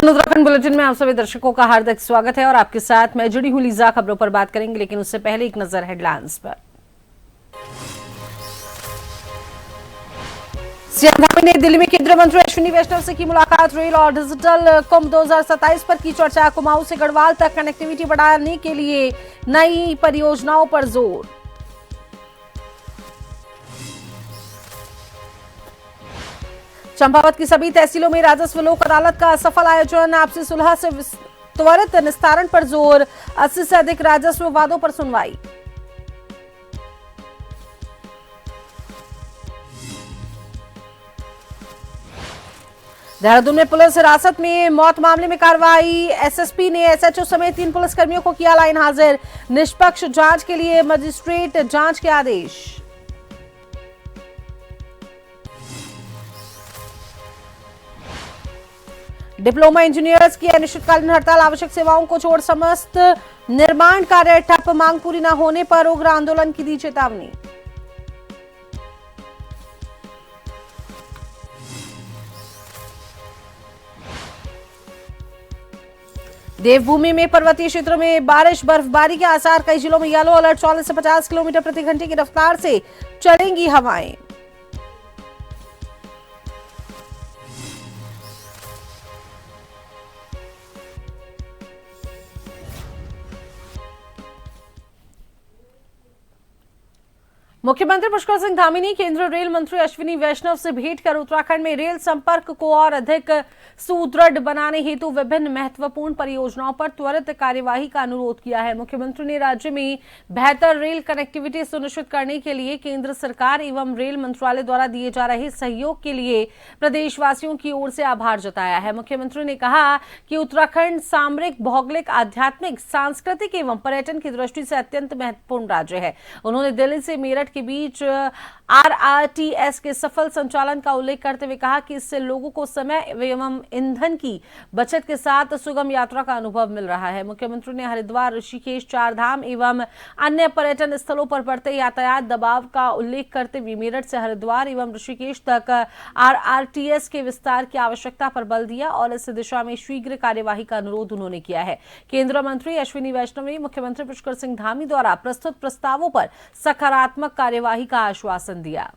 Vision Uttarakhand bulletin में आप सभी दर्शकों का हार्दिक स्वागत है और आपके साथ मैं जुड़ी हूं लीजा। खबरों पर बात करेंगे, लेकिन उससे पहले एक नजर हेडलाइंस पर। सीएम धामी ने दिल्ली में केंद्रीय मंत्री अश्विनी वैष्णव से की मुलाकात। रेल और डिजिटल कुंभ 2027 पर की चर्चा। कुमाऊं से गढ़वाल तक कनेक्टिविटी बढ़ाने के लिए नई परियोजनाओं पर जोर। चंपावत की सभी तहसीलों में राजस्व लोक अदालत का सफल आयोजन। आपसी सुलह से त्वरित निस्तारण पर जोर। 80 से अधिक राजस्व वादों पर सुनवाई। देहरादून में पुलिस हिरासत में मौत मामले में कार्रवाई। एसएसपी ने एसएचओ समेत 3 पुलिसकर्मियों को किया लाइन हाजिर। निष्पक्ष जांच के लिए मजिस्ट्रेट जांच के आदेश। डिप्लोमा इंजीनियर्स की अनिश्चितकालीन हड़ताल। आवश्यक सेवाओं को छोड़ समस्त निर्माण कार्य ठप। मांग पूरी न होने पर उग्र आंदोलन की दी चेतावनी। देवभूमि में पर्वतीय क्षेत्रों में बारिश बर्फबारी के आसार। कई जिलों में येलो अलर्ट। 40 से 50 किलोमीटर प्रति घंटे की रफ्तार से चलेंगी हवाएं। मुख्यमंत्री पुष्कर सिंह धामी ने केंद्रीय रेल मंत्री अश्विनी वैष्णव से भेंट कर उत्तराखंड में रेल संपर्क को और अधिक सुदृढ़ बनाने हेतु विभिन्न महत्वपूर्ण परियोजनाओं पर त्वरित कार्यवाही का अनुरोध किया है। मुख्यमंत्री ने राज्य में बेहतर रेल कनेक्टिविटी सुनिश्चित करने के लिए केंद्र सरकार एवं रेल मंत्रालय द्वारा दिए जा रहे सहयोग के लिए प्रदेशवासियों की ओर से आभार जताया है। मुख्यमंत्री ने कहा कि उत्तराखंड सामरिक, भौगोलिक, आध्यात्मिक, सांस्कृतिक एवं पर्यटन की दृष्टि से अत्यंत महत्वपूर्ण राज्य है। उन्होंने दिल्ली से मेरठ के बीच आरआरटीएस के सफल संचालन का उल्लेख करते हुए कहा कि इससे लोगों को समय एवं ईंधन की बचत के साथ सुगम यात्रा का अनुभव मिल रहा है। मुख्यमंत्री ने हरिद्वार, ऋषिकेश, चारधाम एवं अन्य पर्यटन स्थलों पर बढ़ते यातायात दबाव का उल्लेख करते हुए मेरठ से हरिद्वार एवं ऋषिकेश तक आरआरटीएस के विस्तार की आवश्यकता पर बल दिया और इस दिशा में शीघ्र कार्यवाही का अनुरोध उन्होंने किया है। केंद्रीय मंत्री अश्विनी वैष्णव ने मुख्यमंत्री पुष्कर सिंह धामी द्वारा प्रस्तुत प्रस्तावों पर सकारात्मक कार्यवाही का आश्वासन दिया।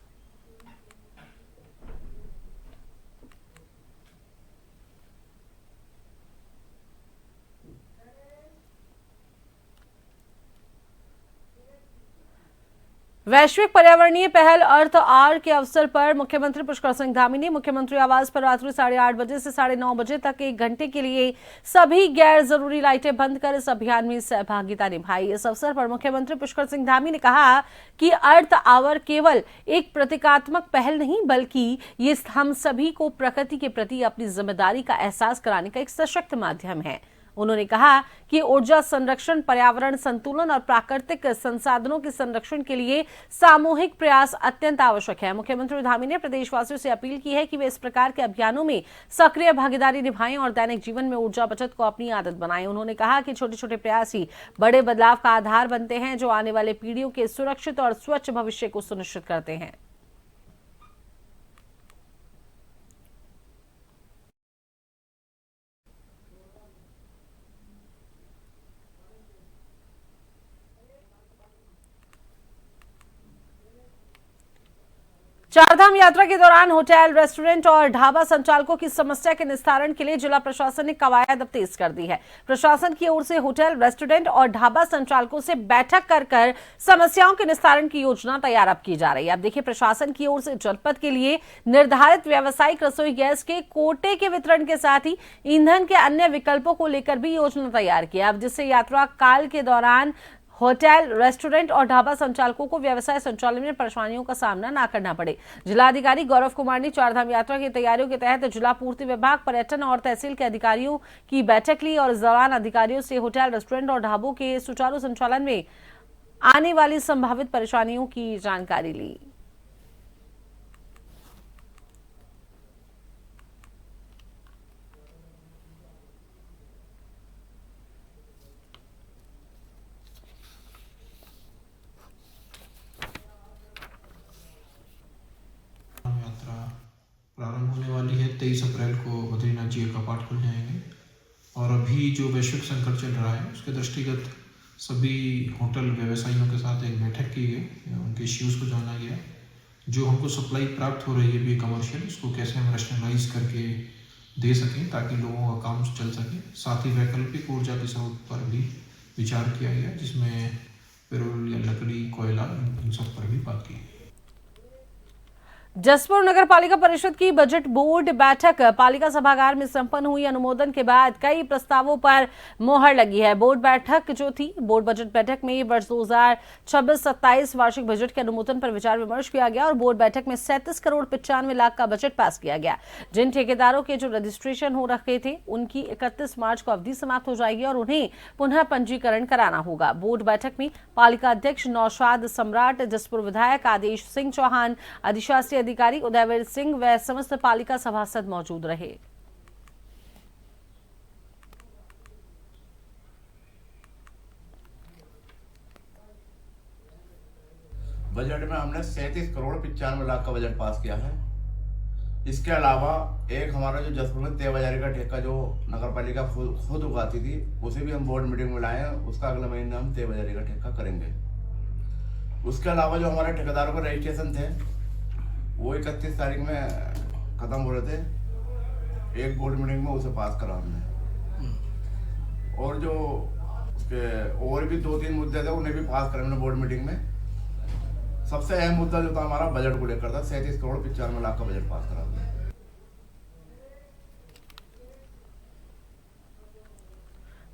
वैश्विक पर्यावरणीय पहल अर्थ आवर के अवसर पर मुख्यमंत्री पुष्कर सिंह धामी ने मुख्यमंत्री आवास पर रात्रि 8:30 बजे से 9:30 बजे तक 1 घंटे के लिए सभी गैर जरूरी लाइटें बंद कर इस अभियान में सहभागिता निभाई। इस अवसर पर मुख्यमंत्री पुष्कर सिंह धामी ने कहा कि अर्थ आवर केवल एक प्रतीकात्मक पहल नहीं, बल्कि ये हम सभी को प्रकृति के प्रति अपनी जिम्मेदारी का एहसास कराने का एक सशक्त माध्यम है। उन्होंने कहा कि ऊर्जा संरक्षण, पर्यावरण संतुलन और प्राकृतिक संसाधनों के संरक्षण के लिए सामूहिक प्रयास अत्यंत आवश्यक है। मुख्यमंत्री धामी ने प्रदेशवासियों से अपील की है कि वे इस प्रकार के अभियानों में सक्रिय भागीदारी निभाएं और दैनिक जीवन में ऊर्जा बचत को अपनी आदत बनाएं। उन्होंने कहा कि छोटे छोटे प्रयास ही बड़े बदलाव का आधार बनते हैं, जो आने वाले पीढ़ियों के सुरक्षित और स्वच्छ भविष्य को सुनिश्चित करते हैं। चारधाम यात्रा के दौरान होटल, रेस्टोरेंट और ढाबा संचालकों की समस्या के निस्तारण के लिए जिला प्रशासन ने कवायद अब तेज कर दी है। प्रशासन की ओर से होटल, रेस्टोरेंट और ढाबा संचालकों से बैठक कर समस्याओं के निस्तारण की योजना तैयार अब की जा रही है। अब देखिए, प्रशासन की ओर से जनपद के लिए निर्धारित व्यावसायिक रसोई गैस के कोटे के वितरण के साथ ही ईंधन के अन्य विकल्पों को लेकर भी योजना तैयार की है, अब जिससे यात्रा काल के दौरान होटल, रेस्टोरेंट और ढाबा संचालकों को व्यवसाय संचालन में परेशानियों का सामना न करना पड़े। जिलाधिकारी गौरव कुमार ने चारधाम यात्रा की तैयारियों के तहत जिला पूर्ति विभाग, पर्यटन और तहसील के अधिकारियों की बैठक ली और इस दौरान अधिकारियों से होटल, रेस्टोरेंट और ढाबों के सुचारू संचालन में आने वाली संभावित परेशानियों की जानकारी ली। प्रारंभ होने वाली है 23 अप्रैल को बद्रीनाथ जी का पाठ खुल जाएंगे। और अभी जो वैश्विक संकट चल रहा है उसके दृष्टिगत सभी होटल व्यवसायियों के साथ एक बैठक की गई, उनके इश्यूज़ को जाना गया। जो हमको सप्लाई प्राप्त हो रही है भी कमर्शियल, उसको कैसे हम रैशनलाइज करके दे सकें ताकि लोगों का काम चल सके। साथ ही वैकल्पिक ऊर्जा की स्रोत पर भी विचार किया गया, जिसमें पेट्रोल या लकड़ी, कोयला, इन सब पर भी बात की। जसपुर नगर पालिका परिषद की बजट बोर्ड बैठक पालिका सभागार में संपन्न हुई। अनुमोदन के बाद कई प्रस्तावों पर मोहर लगी है। बोर्ड बैठक जो थी, बोर्ड बजट बैठक में वर्ष 2026-27 वार्षिक बजट के अनुमोदन पर विचार विमर्श किया गया और बोर्ड बैठक में 37 करोड़ 95 लाख का बजट पास किया गया। जिन ठेकेदारों के जो रजिस्ट्रेशन हो रखे थे उनकी 31 मार्च को अवधि समाप्त हो जाएगी और उन्हें पुनः पंजीकरण कराना होगा। बोर्ड बैठक में पालिका अध्यक्ष नौशाद सम्राट, जसपुर विधायक आदेश सिंह चौहान, अधिशासी अधिकारी उदयवीर सिंह व समस्त पालिका सभासद मौजूद रहे। बजट में हमने 37 करोड़ 95 लाख का बजट पास किया है। इसके अलावा एक हमारा जो जसपुर में 13 बाजारी का ठेका जो नगर पालिका खुद उगाती थी, उसे भी हम बोर्ड मीटिंग में लाए हैं। उसका अगले महीने हम 13 बाजारी का ठेका करेंगे। उसके अलावा जो हमारे ठेकेदारों के रजिस्ट्रेशन थे वो 31 तारीख में ख़त्म हो रहे थे। एक बोर्ड मीटिंग में उसे पास करा हमने, और जो उसके और भी 2-3 मुद्दे थे उन्हें भी पास करा हमने बोर्ड मीटिंग में। सबसे अहम मुद्दा जो था हमारा बजट को लेकर था, 37 करोड़ 95 लाख का बजट पास करा हमने।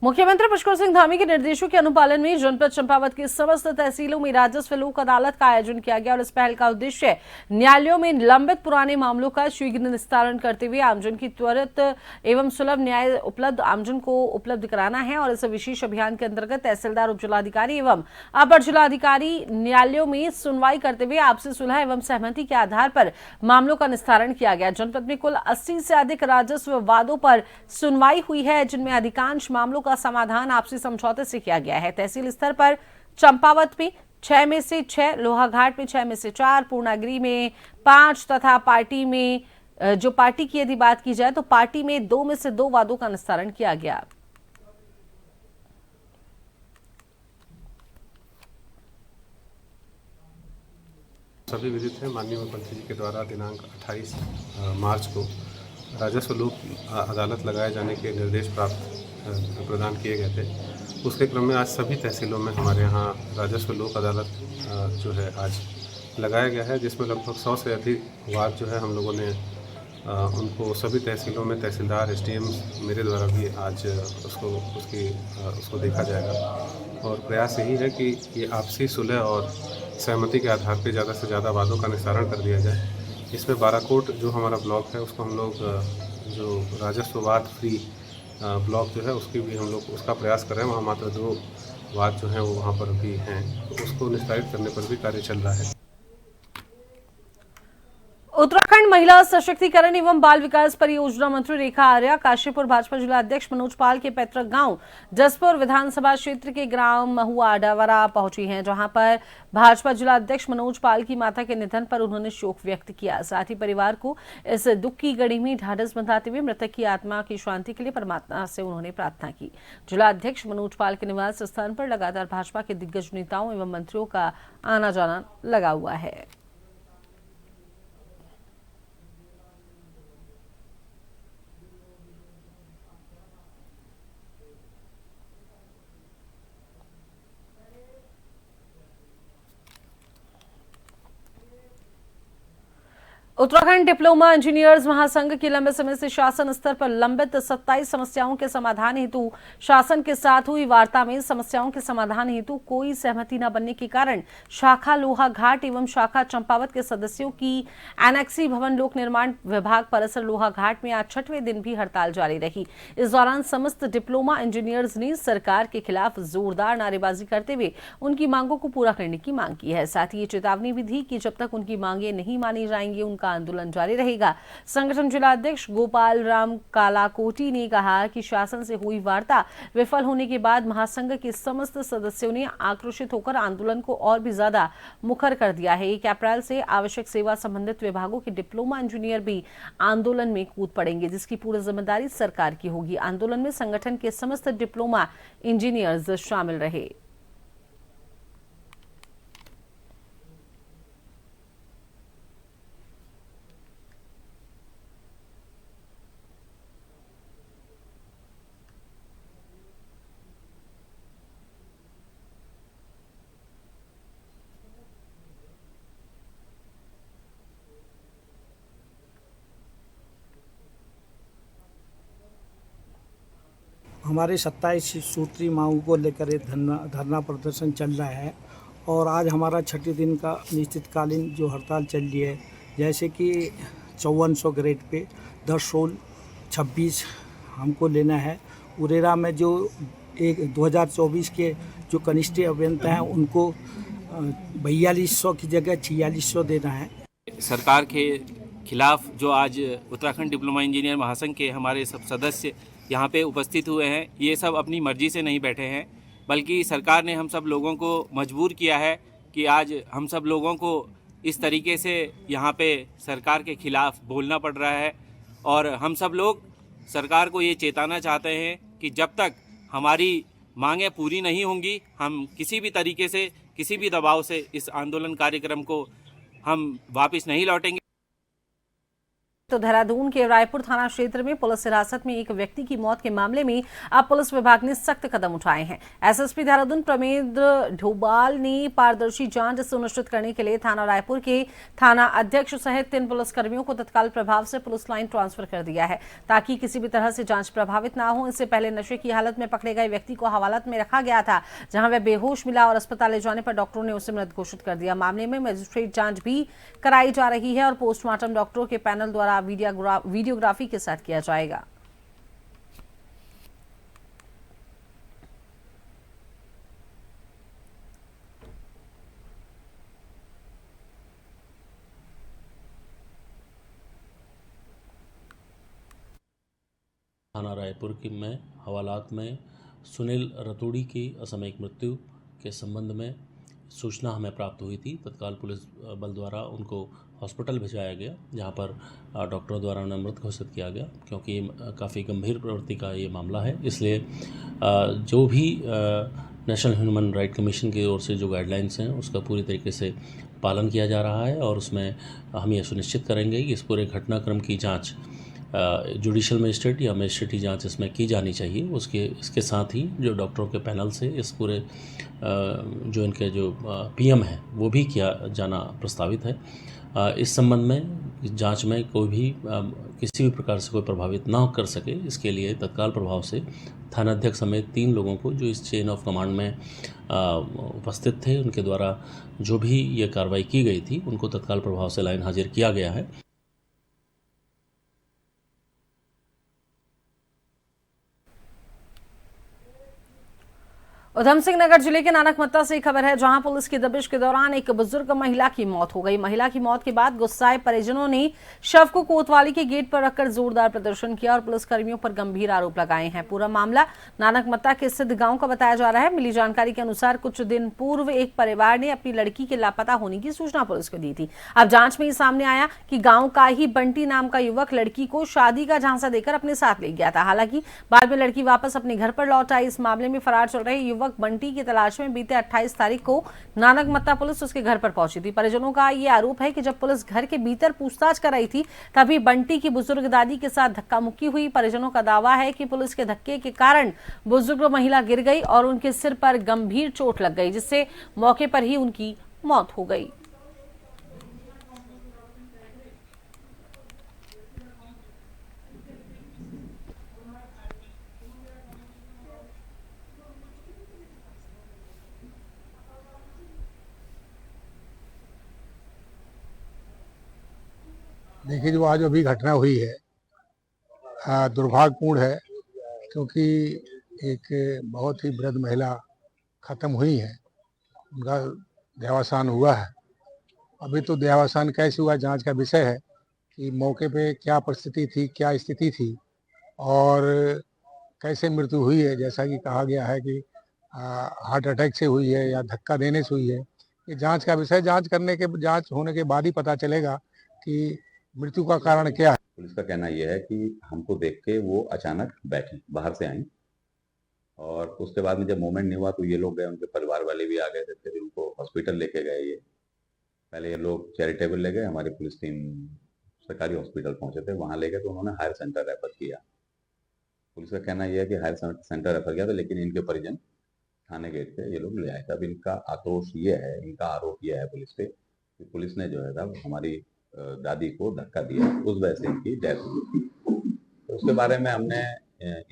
मुख्यमंत्री पुष्कर सिंह धामी के निर्देशों के अनुपालन में जनपद चंपावत की समस्त तहसीलों में राजस्व लोक अदालत का आयोजन किया गया और इस पहल का उद्देश्य न्यायालयों में लंबित पुराने मामलों का शीघ्र निस्तारण करते हुए आमजन की त्वरित एवं सुलभ न्याय उपलब्ध आमजन को उपलब्ध कराना है। और इस विशेष अभियान के अंतर्गत तहसीलदार, उप जिलाधिकारी एवं अपर जिलाधिकारी न्यायालयों में सुनवाई करते हुए आपसी सुलह एवं सहमति के आधार पर मामलों का निस्तारण किया गया। जनपद में कुल 80 से अधिक राजस्व वादों पर सुनवाई हुई है, जिनमें अधिकांश मामलों का समाधान आपसी समझौते से किया गया है। तहसील स्तर पर चंपावत में 6 में से 6, लोहाघाट में 6 में से 4, पूर्णागिरी में 5 तथा पार्टी में जो पार्टी की यदि बात की जाए तो पार्टी में 2 में से 2 वादों का निस्तारण किया गया। सभी विदित है, माननीय मुख्यमंत्री जी के द्वारा दिनांक 28 मार्च को राजस्व लोक अदालत लगाए जाने के निर्देश प्रदान किए गए थे। उसके क्रम में आज सभी तहसीलों में हमारे यहाँ राजस्व लोक अदालत जो है आज लगाया गया है, जिसमें लगभग 100 से अधिक वाद जो है हम लोगों ने उनको सभी तहसीलों में तहसीलदार, एसडीएम मेरे द्वारा भी आज उसको देखा जाएगा। और प्रयास यही है कि ये आपसी सुलह और सहमति के आधार पर ज़्यादा से ज़्यादा वादों का निस्तारण कर दिया जाए। इसमें बाराकोट जो हमारा ब्लॉक है उसको हम लोग जो राजस्व वाद फ्री ब्लॉक जो है उसकी भी हम लोग उसका प्रयास कर रहे हैं। वहाँ मात्र 2 वाद जो हैं वो वहाँ पर भी हैं, तो उसको निस्तारित करने पर भी कार्य चल रहा है। उत्तराखंड महिला सशक्तिकरण एवं बाल विकास परियोजना मंत्री रेखा आर्या काशीपुर भाजपा जिला अध्यक्ष मनोज पाल के पैतृक गांव जसपुर विधानसभा क्षेत्र के ग्राम महुआ डावरा पहुंची हैं, जहां पर भाजपा जिला अध्यक्ष मनोज पाल की माता के निधन पर उन्होंने शोक व्यक्त किया। साथ ही परिवार को इस दुख की घड़ी में ढाढ़स बंधाते हुए मृतक की आत्मा की शांति के लिए परमात्मा से उन्होंने प्रार्थना की। जिला अध्यक्ष मनोज पाल के निवास स्थान पर लगातार भाजपा के दिग्गज नेताओं एवं मंत्रियों का आना जाना लगा हुआ है। उत्तराखंड डिप्लोमा इंजीनियर्स महासंघ की लंबे समय से शासन स्तर पर लंबित 27 समस्याओं के समाधान हेतु शासन के साथ हुई वार्ता में समस्याओं के समाधान हेतु कोई सहमति न बनने के कारण शाखा लोहाघाट एवं शाखा चंपावत के सदस्यों की एनेक्सी भवन लोक निर्माण विभाग परिसर लोहाघाट में आज 6वें दिन भी हड़ताल जारी रही। इस दौरान समस्त डिप्लोमा इंजीनियर्स ने सरकार के खिलाफ जोरदार नारेबाजी करते हुए उनकी मांगों को पूरा करने की मांग की है। साथ ही ये चेतावनी भी दी कि जब तक उनकी मांगे नहीं मानी जाएंगी उनका आंदोलन जारी रहेगा। संगठन जिलाध्यक्ष गोपाल राम कालाकोटी ने कहा कि शासन से हुई वार्ता विफल होने के बाद महासंघ के समस्त सदस्यों ने आक्रोशित होकर आंदोलन को और भी ज्यादा मुखर कर दिया है। 1 अप्रैल से आवश्यक सेवा संबंधित विभागों के डिप्लोमा इंजीनियर भी आंदोलन में कूद पड़ेंगे, जिसकी पूरी जिम्मेदारी सरकार की होगी। आंदोलन में संगठन के समस्त डिप्लोमा इंजीनियर्स शामिल रहे। हमारे 27 सूत्री मांगों को लेकर धरना प्रदर्शन चल रहा है और आज हमारा 6 दिन का निश्चितकालीन जो हड़ताल चल रही है, जैसे कि 5400 ग्रेड पे 10 रोल 26 हमको लेना है। उरेरा में जो 2024 के जो कनिष्ठ अभियंता हैं उनको 4200 की जगह 4600 देना है। सरकार के खिलाफ जो आज उत्तराखंड डिप्लोमा इंजीनियर महासंघ के हमारे सब सदस्य यहाँ पे उपस्थित हुए हैं, ये सब अपनी मर्जी से नहीं बैठे हैं, बल्कि सरकार ने हम सब लोगों को मजबूर किया है कि आज हम सब लोगों को इस तरीके से यहाँ पे सरकार के खिलाफ बोलना पड़ रहा है। और हम सब लोग सरकार को ये चेताना चाहते हैं कि जब तक हमारी मांगें पूरी नहीं होंगी, हम किसी भी तरीके से, किसी भी दबाव से इस आंदोलन कार्यक्रम को हम वापस नहीं लौटेंगे। तो देहरादून के रायपुर थाना क्षेत्र में पुलिस हिरासत में एक व्यक्ति की मौत के मामले में अब पुलिस विभाग ने सख्त कदम उठाए हैं। एसएसपी देहरादून प्रमेंद्र ढोबाल ने पारदर्शी जांच सुनिश्चित करने के लिए थाना रायपुर के थाना अध्यक्ष सहित 3 पुलिसकर्मियों को तत्काल प्रभाव से पुलिस लाइन ट्रांसफर कर दिया है, ताकि किसी भी तरह से जांच प्रभावित ना हो। इससे पहले नशे की हालत में पकड़े गए व्यक्ति को हवालात में रखा गया था, जहां वह बेहोश मिला और अस्पताल ले जाने पर डॉक्टरों ने उसे मृत घोषित कर दिया। मामले में मजिस्ट्रेट जांच भी कराई जा रही है और पोस्टमार्टम डॉक्टरों के पैनल द्वारा वीडियोग्राफी के साथ किया जाएगा। थाना रायपुर की में हवालात में सुनील रतूड़ी की असामयिक मृत्यु के संबंध में सूचना हमें प्राप्त हुई थी। तत्काल पुलिस बल द्वारा उनको हॉस्पिटल भिजवाया गया, जहां पर डॉक्टरों द्वारा उन्हें मृत घोषित किया गया, क्योंकि काफ़ी गंभीर प्रवृत्ति का ये मामला है। इसलिए जो भी नेशनल ह्यूमन राइट कमीशन की ओर से जो गाइडलाइंस हैं उसका पूरी तरीके से पालन किया जा रहा है और उसमें हम ये सुनिश्चित करेंगे कि इस पूरे घटनाक्रम की जाँच जुडिशियल मजिस्ट्रेट या मजिस्ट्रेटी जांच इसमें की जानी चाहिए। इसके साथ ही जो डॉक्टरों के पैनल से इस पूरे जो इनके जो पीएम है वो भी किया जाना प्रस्तावित है। इस संबंध में जांच में कोई भी किसी भी प्रकार से कोई प्रभावित ना कर सके, इसके लिए तत्काल प्रभाव से थानाध्यक्ष समेत 3 लोगों को जो इस चेन ऑफ कमांड में उपस्थित थे, उनके द्वारा जो भी ये कार्रवाई की गई थी उनको तत्काल प्रभाव से लाइन हाजिर किया गया है। उधम सिंह नगर जिले के नानकमत्ता से खबर है, जहां पुलिस की दबिश के दौरान एक बुजुर्ग महिला की मौत हो गई। महिला की मौत के बाद गुस्साए परिजनों ने शव को कोतवाली के गेट पर रखकर जोरदार प्रदर्शन किया और पुलिसकर्मियों पर गंभीर आरोप लगाए हैं। पूरा मामला नानकमत्ता के सिद्ध गांव का बताया जा रहा है। मिली जानकारी के अनुसार कुछ दिन पूर्व एक परिवार ने अपनी लड़की के लापता होने की सूचना पुलिस को दी थी। अब जांच में ये सामने आया कि गाँव का ही बंटी नाम का युवक लड़की को शादी का झांसा देकर अपने साथ ले गया था। हालांकि बाद में लड़की वापस अपने घर पर लौट आई। इस मामले में फरार चल रहे युवक बंटी की तलाश में बीते 28 तारीख को नानकमत्ता पुलिस उसके घर पर पहुंची थी। परिजनों का यह आरोप है कि जब पुलिस घर के भीतर पूछताछ कर रही थी, तभी बंटी की बुजुर्ग दादी के साथ धक्का मुक्की हुई। परिजनों का दावा है कि पुलिस के धक्के के कारण बुजुर्ग महिला गिर गई और उनके सिर पर गंभीर चोट लग गई, जिससे मौके पर ही उनकी मौत हो गई। देखिए, जो आज अभी घटना हुई है दुर्भाग्यपूर्ण है, क्योंकि एक बहुत ही वृद्ध महिला खत्म हुई है, उनका देहावसान हुआ है। अभी तो देहावसान कैसे हुआ जांच का विषय है, कि मौके पे क्या परिस्थिति थी, क्या स्थिति थी और कैसे मृत्यु हुई है। जैसा कि कहा गया है कि हार्ट अटैक से हुई है या धक्का देने से हुई है। ये जांच का विषय, जांच होने के बाद ही पता चलेगा कि मृत्यु का कारण क्या है। पुलिस का कहना यह है कि हमको देख के वो अचानक बैठी, बाहर से आई और उसके बाद में जब मूवमेंट नहीं हुआ तो ये लोग गए, उनके परिवार वाले भी आ गए थे, फिर उनको हॉस्पिटल लेके गए। ये पहले ये लोग चैरिटेबल ले गए, हमारी पुलिस टीम सरकारी हॉस्पिटल पहुंचे थे, वहां ले गए तो उन्होंने हायर सेंटर रेफर किया। पुलिस का कहना यह है कि हायर सेंटर रेफर किया था, लेकिन इनके परिजन थाने गेट पे ये लोग ले आए थे। अब इनका आक्रोश ये है, इनका आरोप ये है पुलिस पे कि पुलिस ने जो है था हमारी दादी को धक्का दिया, उस वजह से इनकी डेथ हुई थी। तो उसके बारे में हमने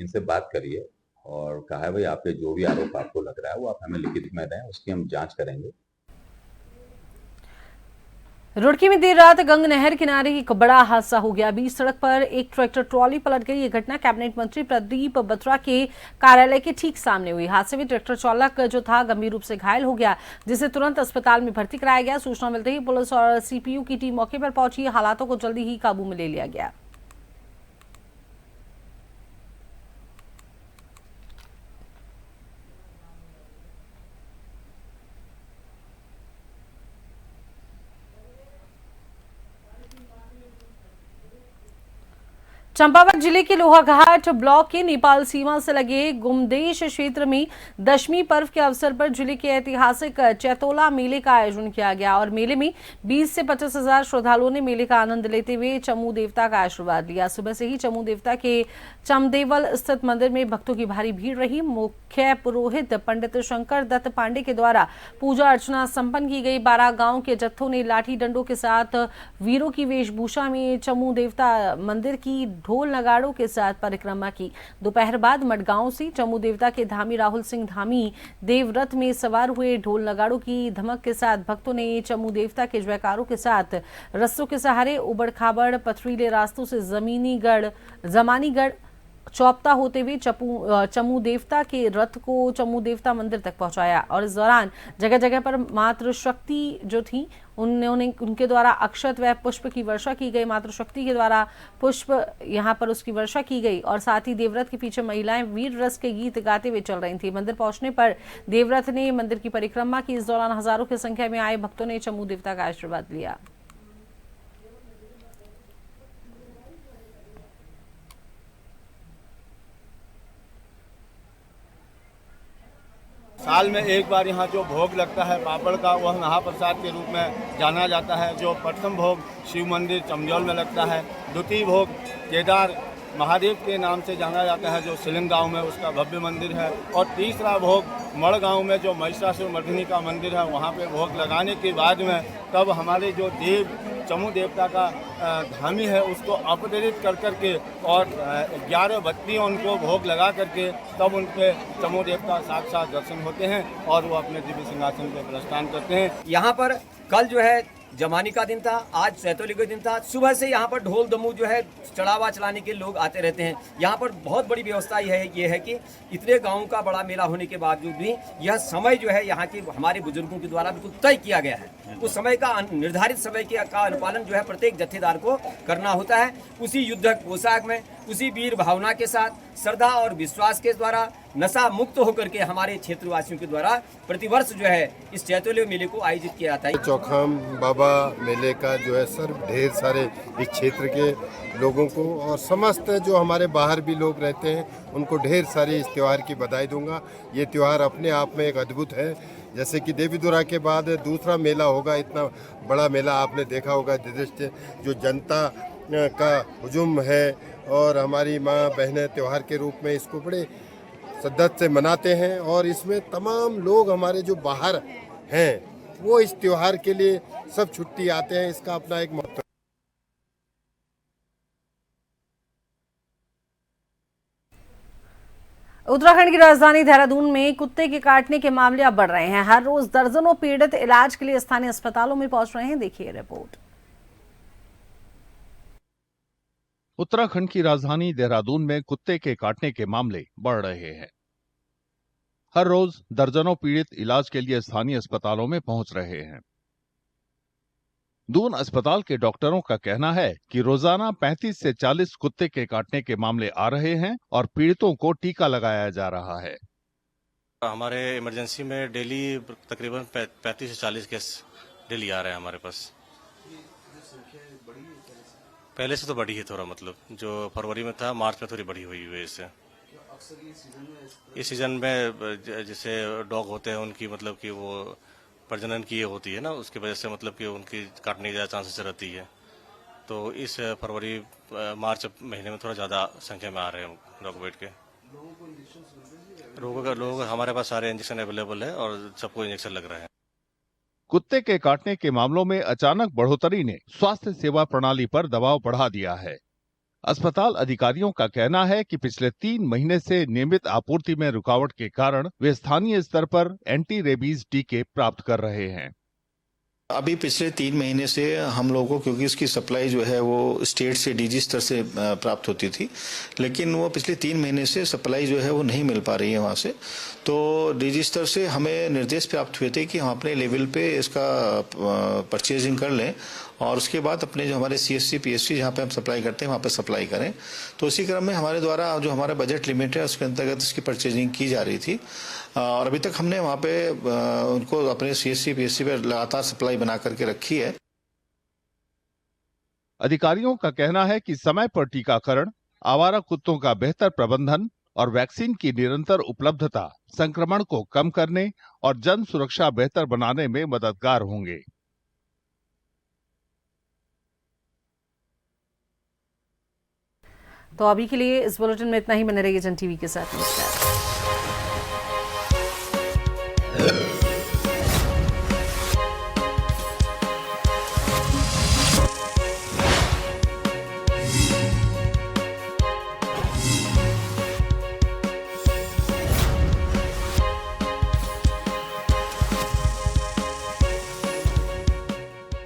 इनसे बात करी है और कहा है भाई आपके जो भी आरोप आपको लग रहा है वो आप हमें लिखित में दें, उसकी हम जांच करेंगे। रुड़की में देर रात गंग नहर किनारे एक बड़ा हादसा हो गया। बीच सड़क पर एक ट्रैक्टर ट्रॉली पलट गई। ये घटना कैबिनेट मंत्री प्रदीप बत्रा के कार्यालय के ठीक सामने हुई। हादसे में ट्रैक्टर चालक जो था गंभीर रूप से घायल हो गया, जिसे तुरंत अस्पताल में भर्ती कराया गया। सूचना मिलते ही पुलिस और सीपीयू की टीम मौके पर पहुंची। हालातों को जल्दी ही काबू में ले लिया गया। चंपावत जिले के लोहाघाट ब्लॉक के नेपाल सीमा से लगे गुमदेश क्षेत्र में दशमी पर्व के अवसर पर जिले के ऐतिहासिक चैतोला मेले का आयोजन किया गया और मेले में 20 से 25 हजार श्रद्धालुओं ने मेले का आनंद लेते हुए चमू देवता का आशीर्वाद लिया। सुबह से ही चमू देवता के चमदेवल स्थित मंदिर में भक्तों की भारी भीड़ रही। मुख्य पुरोहित पंडित शंकर दत्त पांडे के द्वारा पूजा अर्चना संपन्न की गई। 12 गांव के जत्थों ने लाठी डंडों के साथ वीरों की वेशभूषा में चमू देवता मंदिर की ढोल नगाड़ों के साथ परिक्रमा की। दोपहर बाद मडगांव से चमू देवता के धामी राहुल सिंह धामी देवरथ में सवार हुए। ढोल नगाड़ों की धमक के साथ भक्तों ने चमू देवता के जयकारों के साथ रस्सों के सहारे उबड़ खाबड़ पथरीले रास्तों से जमानीगढ़ चौपता होते हुए चमू देवता के रथ को चमू देवता मंदिर तक पहुंचाया और इस दौरान जगह जगह पर मातृशक्ति जो थी उनके द्वारा अक्षत व पुष्प की वर्षा की गई। मातृशक्ति के द्वारा पुष्प यहां पर उसकी वर्षा की गई और साथ ही देवरथ के पीछे महिलाएं वीर रस के गीत गाते हुए चल रही थी। मंदिर पहुंचने पर देवरथ ने मंदिर की परिक्रमा की। इस दौरान हजारों की संख्या में आए भक्तों ने चमू देवता का आशीर्वाद लिया। साल में एक बार यहाँ जो भोग लगता है पापड़ का, वह महाप्रसाद के रूप में जाना जाता है। जो प्रथम भोग शिव मंदिर चमजौल में लगता है, द्वितीय भोग केदार महादेव के नाम से जाना जाता है जो सिलिंग गांव में उसका भव्य मंदिर है, और तीसरा भोग मड़ गांव में जो महिषासुर मर्दिनी का मंदिर है वहाँ पे भोग लगाने के बाद में तब हमारे जो देव चमू देवता का धामी है उसको अपडेट कर करके और 11 बत्तियों उनको भोग लगा करके तब उनके चमू देवता साक्षात दर्शन होते हैं और वो अपने दिव्य सिंहासन पे प्रस्थान करते हैं। यहाँ पर कल जो है जमानी का दिन था, आज सैतोली का दिन था। सुबह से यहाँ पर ढोल दमू जो है चढ़ावा चलाने के लोग आते रहते हैं। यहाँ पर बहुत बड़ी व्यवस्था ये है कि इतने गाँव का बड़ा मेला होने के बावजूद भी यह समय जो है यहाँ की हमारे बुजुर्गों के द्वारा बिल्कुल तय किया गया है। उस समय का निर्धारित समय का अनुपालन जो है प्रत्येक जत्थेदार को करना होता है। उसी युद्धक पोशाक में, उसी वीर भावना के साथ, श्रद्धा और विश्वास के द्वारा नशा मुक्त होकर के हमारे क्षेत्रवासियों के द्वारा प्रतिवर्ष जो है इस चैतोले मेले को आयोजित किया जाता है। चौखाम बाबा मेले का जो है सर ढेर सारे इस क्षेत्र के लोगों को और समस्त जो हमारे बाहर भी लोग रहते हैं उनको ढेर सारी इस त्यौहार की बधाई दूंगा। ये त्यौहार अपने आप में एक अद्भुत है। जैसे कि देवीदुरा के बाद दूसरा मेला होगा, इतना बड़ा मेला आपने देखा होगा। जो जनता का हुजूम है और हमारी माँ बहनें त्यौहार के रूप में इसको बड़े शिद्दत से मनाते हैं और इसमें तमाम लोग हमारे जो बाहर हैं वो इस त्यौहार के लिए सब छुट्टी आते हैं। इसका अपना एक महत्व। उत्तराखंड की राजधानी देहरादून में कुत्ते के काटने के मामले अब बढ़ रहे हैं। हर रोज दर्जनों पीड़ित इलाज के लिए स्थानीय अस्पतालों में पहुंच रहे हैं। देखिए रिपोर्ट। उत्तराखंड की राजधानी देहरादून में कुत्ते के काटने के मामले बढ़ रहे हैं। हर रोज दर्जनों पीड़ित इलाज के लिए स्थानीय अस्पतालों में पहुंच रहे हैं। दून अस्पताल के डॉक्टरों का कहना है कि रोजाना 35 से 40 कुत्ते के काटने के मामले आ रहे हैं और पीड़ितों को टीका लगाया जा रहा है। हमारे इमरजेंसी में डेली तकरीबन 35 से 40 केस डेली आ रहे हैं हमारे पास। पहले से तो बढ़ी है थोड़ा, मतलब जो फरवरी में था मार्च में थोड़ी बढ़ी हुई है इससे। इस सीजन में जैसे डॉग होते हैं उनकी मतलब कि वो प्रजनन की होती है ना, उसकी वजह से मतलब कि उनकी काटने की ज़्यादा चांसेस रहती है। तो इस फरवरी मार्च महीने में थोड़ा ज़्यादा संख्या में आ रहे हैं डॉग बाइट के। लोगों का हमारे पास सारे इंजेक्शन अवेलेबल है और सबको इंजेक्शन लग रहा है। कुत्ते के काटने के मामलों में अचानक बढ़ोतरी ने स्वास्थ्य सेवा प्रणाली पर दबाव बढ़ा दिया है। अस्पताल अधिकारियों का कहना है कि पिछले 3 महीने से नियमित आपूर्ति में रुकावट के कारण वे स्थानीय स्तर पर एंटी रेबीज टीके प्राप्त कर रहे हैं। अभी पिछले 3 महीने से हम लोगों को, क्योंकि उसकी सप्लाई जो है वो स्टेट से डीजी स्तर से प्राप्त होती थी, लेकिन वो पिछले 3 महीने से सप्लाई जो है वो नहीं मिल पा रही है वहाँ से। तो डीजी स्तर से हमें निर्देश प्राप्त हुए थे कि हम अपने लेवल पे इसका परचेजिंग कर लें और उसके बाद अपने जो हमारे CSC PSC जहाँ पे हम सप्लाई करते हैं वहाँ पे सप्लाई करें। तो इसी क्रम में हमारे द्वारा जो हमारा बजट लिमिट है उसके अंतर्गत इसकी परचेजिंग की जा रही थी और अभी तक हमने वहाँ पे उनको अपने CSC PSC पे लगातार सप्लाई बना करके रखी है। अधिकारियों का कहना है कि समय पर टीकाकरण, आवारा कुत्तों का बेहतर प्रबंधन और वैक्सीन की निरंतर उपलब्धता संक्रमण को कम करने और जन सुरक्षा बेहतर बनाने में मददगार होंगे। तो अभी के लिए इस बुलेटिन में इतना ही। बने रहिए जन टीवी के साथ। नमस्कार।